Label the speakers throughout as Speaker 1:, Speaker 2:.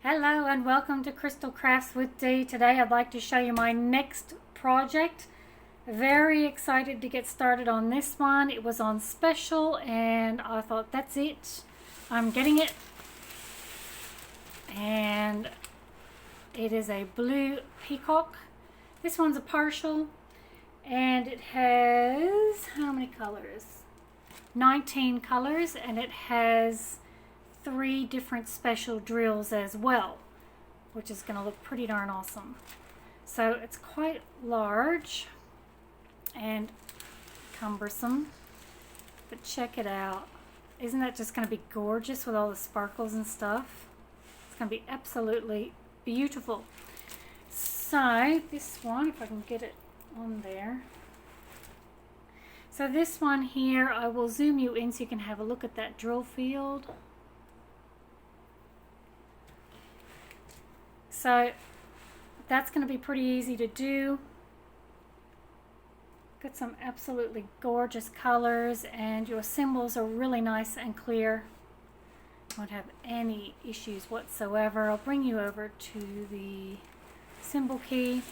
Speaker 1: Hello and welcome to Crystal Crafts with Dee. Today I'd like to show you my next project. Very excited to get started on this one. It was on special and I thought that's it. I'm getting it. And it is a blue peacock. This one's a partial and it has how many colors? 19 colors, and it has 3 different special drills as well, which is going to look pretty darn awesome. So it's quite large and cumbersome, but check it out. Isn't that just going to be gorgeous with all the sparkles and stuff? It's going to be absolutely beautiful. So this one, if I can get it on there. So this one here, I will zoom you in so you can have a look at that drill field. So that's going to be pretty easy to do. Got some absolutely gorgeous colors and your symbols are really nice and clear. Won't have any issues whatsoever. I'll bring you over to the symbol key.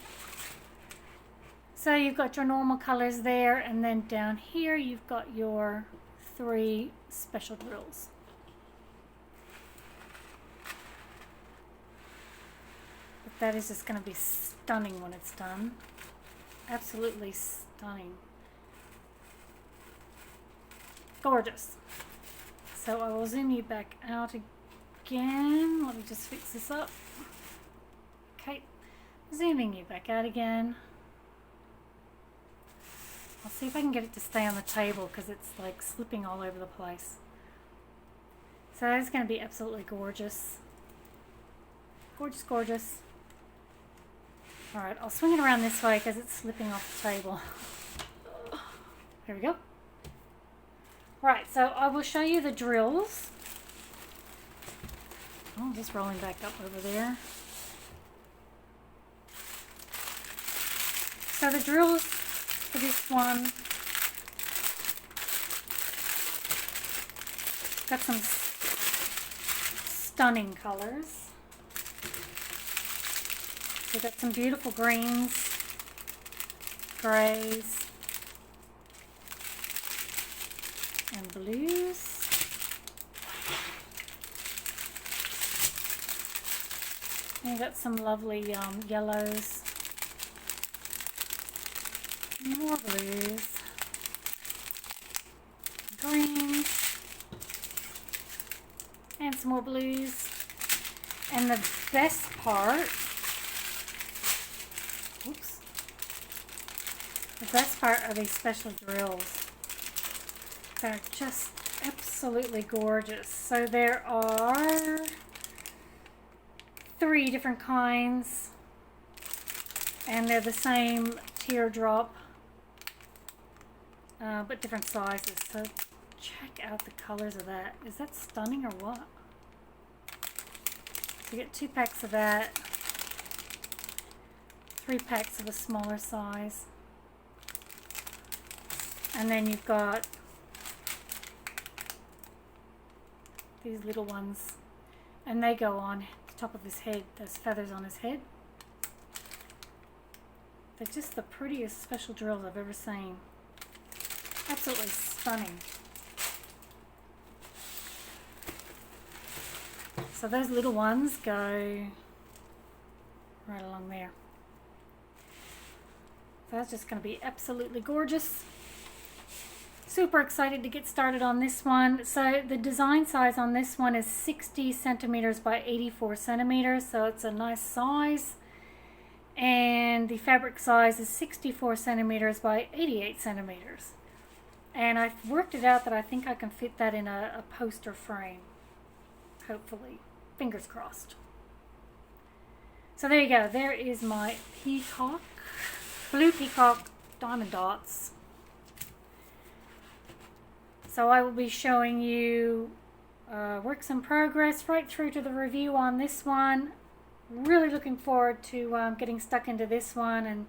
Speaker 1: So you've got your normal colors there, and then down here you've got your 3 special drills. That is just going to be stunning when it's done. Absolutely stunning. Gorgeous. So I will zoom you back out again. Let me just fix this up. Okay, zooming you back out again. I'll see if I can get it to stay on the table because it's like slipping all over the place. So that's going to be absolutely gorgeous. Gorgeous, gorgeous. Alright, I'll swing it around this way because it's slipping off the table. There we go. Right, so I will show you the drills. Oh, just rolling back up over there. So the drills for this one, got some stunning colors. We've got some beautiful greens, grays, and blues. And we've got some lovely yellows, more blues, greens, and some more blues. And the best part, the best part are these special drills. They're just absolutely gorgeous. So there are 3 different kinds, and they're the same teardrop, but different sizes. So check out the colors of that. Is that stunning or what? So you get 2 packs of that, 3 packs of a smaller size. And then you've got these little ones, and they go on the top of his head, those feathers on his head. They're just the prettiest special drills I've ever seen. Absolutely stunning. So those little ones go right along there. So that's just going to be absolutely gorgeous. Super excited to get started on this one. So the design size on this one is 60 centimeters by 84 centimeters, so it's a nice size. And the fabric size is 64 centimeters by 88 centimeters. And I've worked it out that I think I can fit that in a poster frame, hopefully. Fingers crossed. So there you go. There is my peacock, blue peacock Diamond Dotz. So I will be showing you works in progress right through to the review on this one. Really looking forward to getting stuck into this one and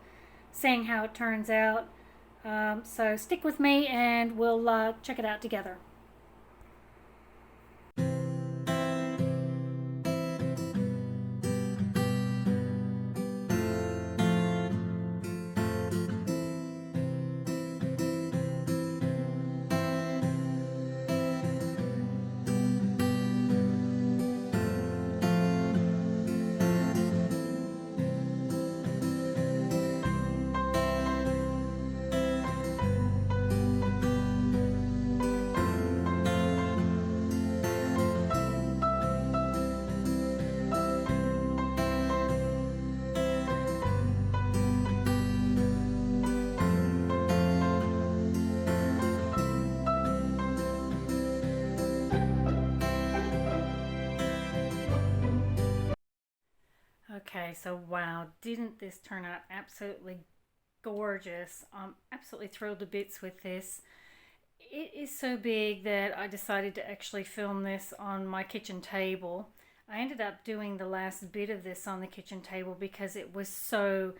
Speaker 1: seeing how it turns out. So stick with me and we'll check it out together. Okay, so wow, didn't this turn out absolutely gorgeous? I'm absolutely thrilled to bits with this. It is so big that I decided to actually film this on my kitchen table. I ended up doing the last bit of this on the kitchen table because it was so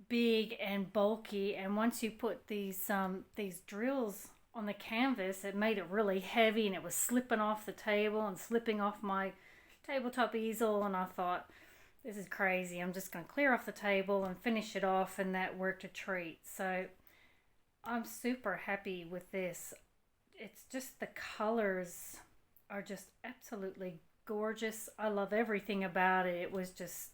Speaker 1: big and bulky, and once you put these drills on the canvas, it made it really heavy, and it was slipping off the table and slipping off my tabletop easel, and I thought, this is crazy. I'm just going to clear off the table and finish it off, and that worked a treat. So I'm super happy with this. It's just the colors are just absolutely gorgeous. I love everything about it. It was just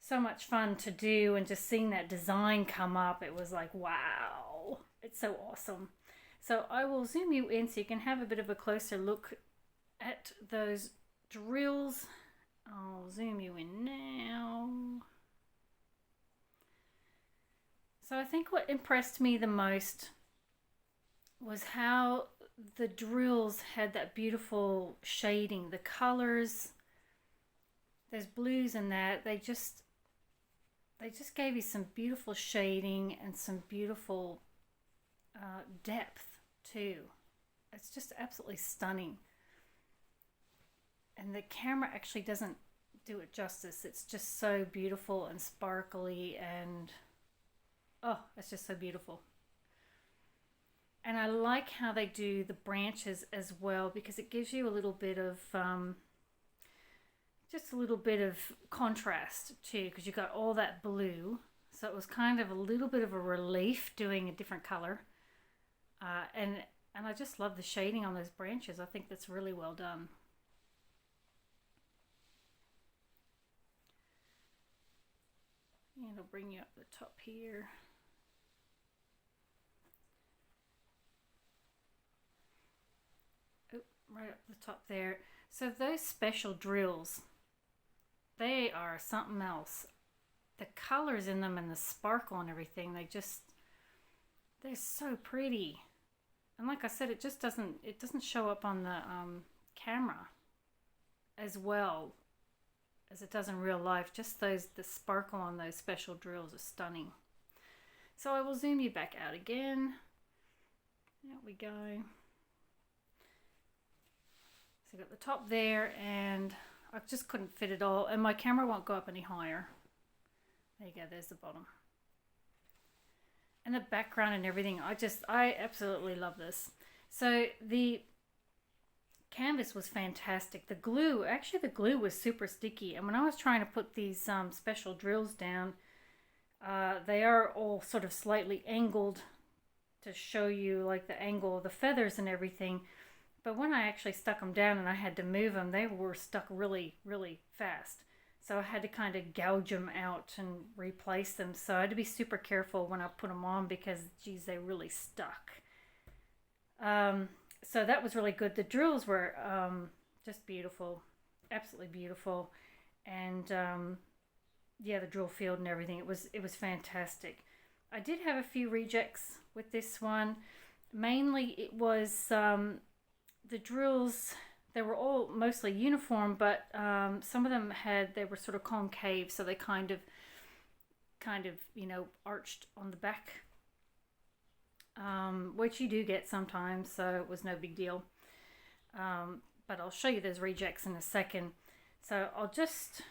Speaker 1: so much fun to do, and just seeing that design come up, it was like, wow, it's so awesome. So I will zoom you in so you can have a bit of a closer look at those drills. I'll zoom you in now. So I think what impressed me the most was how the drills had that beautiful shading, the colors, those blues and that, they just gave you some beautiful shading and some beautiful depth too. It's just absolutely stunning. And the camera actually doesn't do it justice. It's just so beautiful and sparkly, and oh, it's just so beautiful. And I like how they do the branches as well, because it gives you a little bit of just a little bit of contrast too, because you got all that blue, so it was kind of a little bit of a relief doing a different color, and I just love the shading on those branches. I think that's really well done. And it'll bring you up the top here. Oh, right up the top there. So those special drills, they are something else. The colors in them and the sparkle and everything, they're so pretty. And like I said, it doesn't show up on the camera as well as it does in real life. Just the sparkle on those special drills is stunning. So I will zoom you back out again. There we go. So I got the top there, and I just couldn't fit it all, and my camera won't go up any higher. There you go, there's the bottom. And the background and everything, I absolutely love this. So the canvas was fantastic. The glue was super sticky, and when I was trying to put these special drills down, they are all sort of slightly angled to show you like the angle of the feathers and everything. But when I actually stuck them down and I had to move them, they were stuck really, really fast. So I had to kind of gouge them out and replace them. So I had to be super careful when I put them on, because, geez, they really stuck. So that was really good. The drills were just beautiful, absolutely beautiful. And yeah, the drill field and everything, it was fantastic. I did have a few rejects with this one. Mainly it was the drills, they were all mostly uniform, but some of them they were sort of concave, so they kind of arched on the back, which you do get sometimes, so it was no big deal. But I'll show you those rejects in a second. So I'll just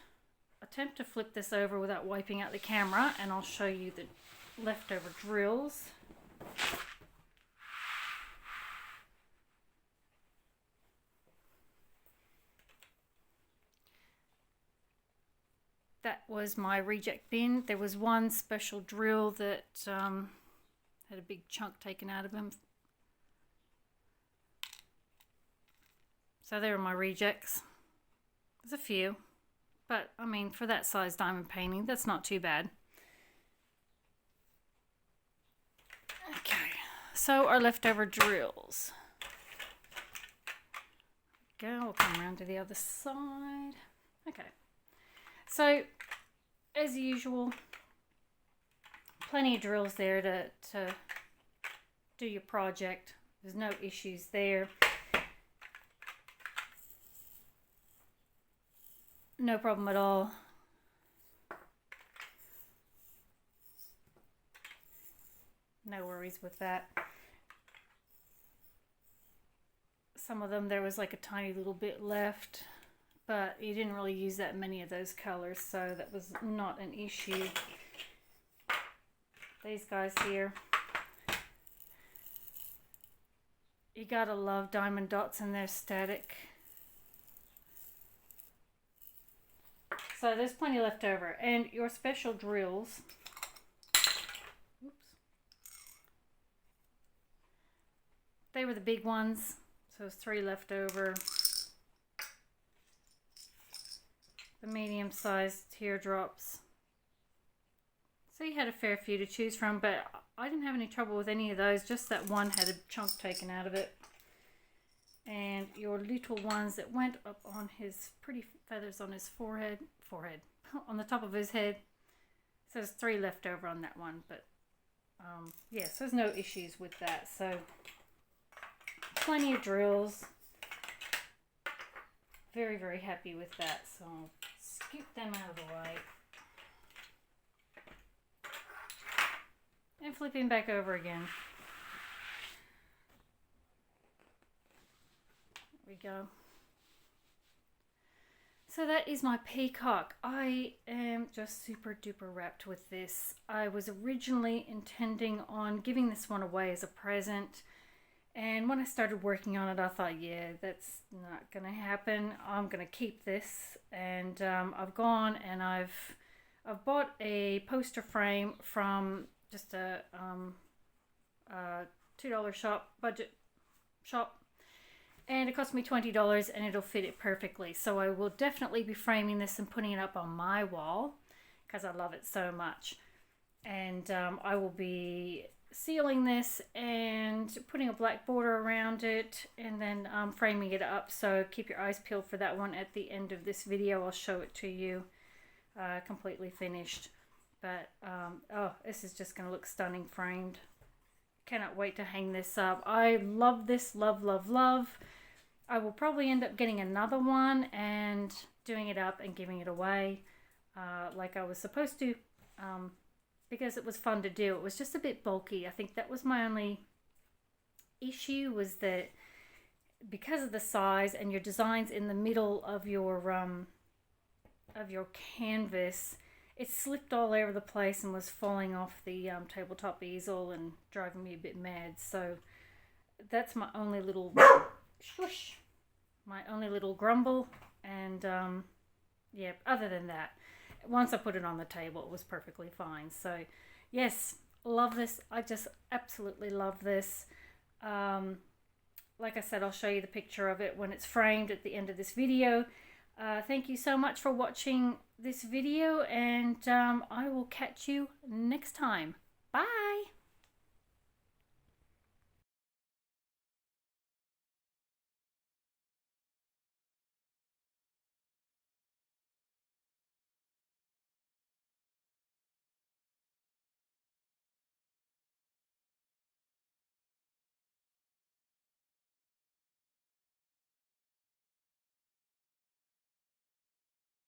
Speaker 1: attempt to flip this over without wiping out the camera, and I'll show you the leftover drills. That was my reject bin. There was one special drill that had a big chunk taken out of him. So there are my rejects. There's a few, but I mean, for that size diamond painting, that's not too bad. Okay, so our leftover drills. Go, we'll come around to the other side. Okay. So, as usual, plenty of drills there to do your project. There's no issues there. No problem at all. no worries with that. Some of them there was like a tiny little bit left, but you didn't really use that many of those colors, so that was not an issue. These guys here, you gotta love Diamond Dotz and their static. So there's plenty left over, and your special drills. Oops. They were the big ones. So there's 3 left over. The medium-sized teardrops. So you had a fair few to choose from, but I didn't have any trouble with any of those. Just that one had a chunk taken out of it. And your little ones that went up on his pretty feathers on his forehead, on the top of his head. So there's 3 left over on that one, but yeah, so there's no issues with that. So plenty of drills. Very, very happy with that. So I'll scoop them out of the way. And flipping back over again. There we go. So that is my Peacock. I am just super duper wrapped with this. I was originally intending on giving this one away as a present. And when I started working on it, I thought, yeah, that's not going to happen. I'm going to keep this. And I've gone and I've bought a poster frame from just a $2 shop, budget shop. And it cost me $20 and it'll fit it perfectly. So I will definitely be framing this and putting it up on my wall because I love it so much. And I will be sealing this and putting a black border around it and then framing it up. So keep your eyes peeled for that one. At the end of this video, I'll show it to you completely finished. But oh, this is just going to look stunning framed. Cannot wait to hang this up. I love this. Love, love, love. I will probably end up getting another one and doing it up and giving it away like I was supposed to because it was fun to do. It was just a bit bulky. I think that was my only issue, was that because of the size and your designs in the middle of your canvas, it slipped all over the place and was falling off the tabletop easel and driving me a bit mad. So that's my only little shush, my only little grumble. And yeah, other than that, once I put it on the table, it was perfectly fine. So yes, love this. I just absolutely love this. Like I said, I'll show you the picture of it when it's framed at the end of this video. Thank you so much for watching this video, and I will catch you next time. Bye!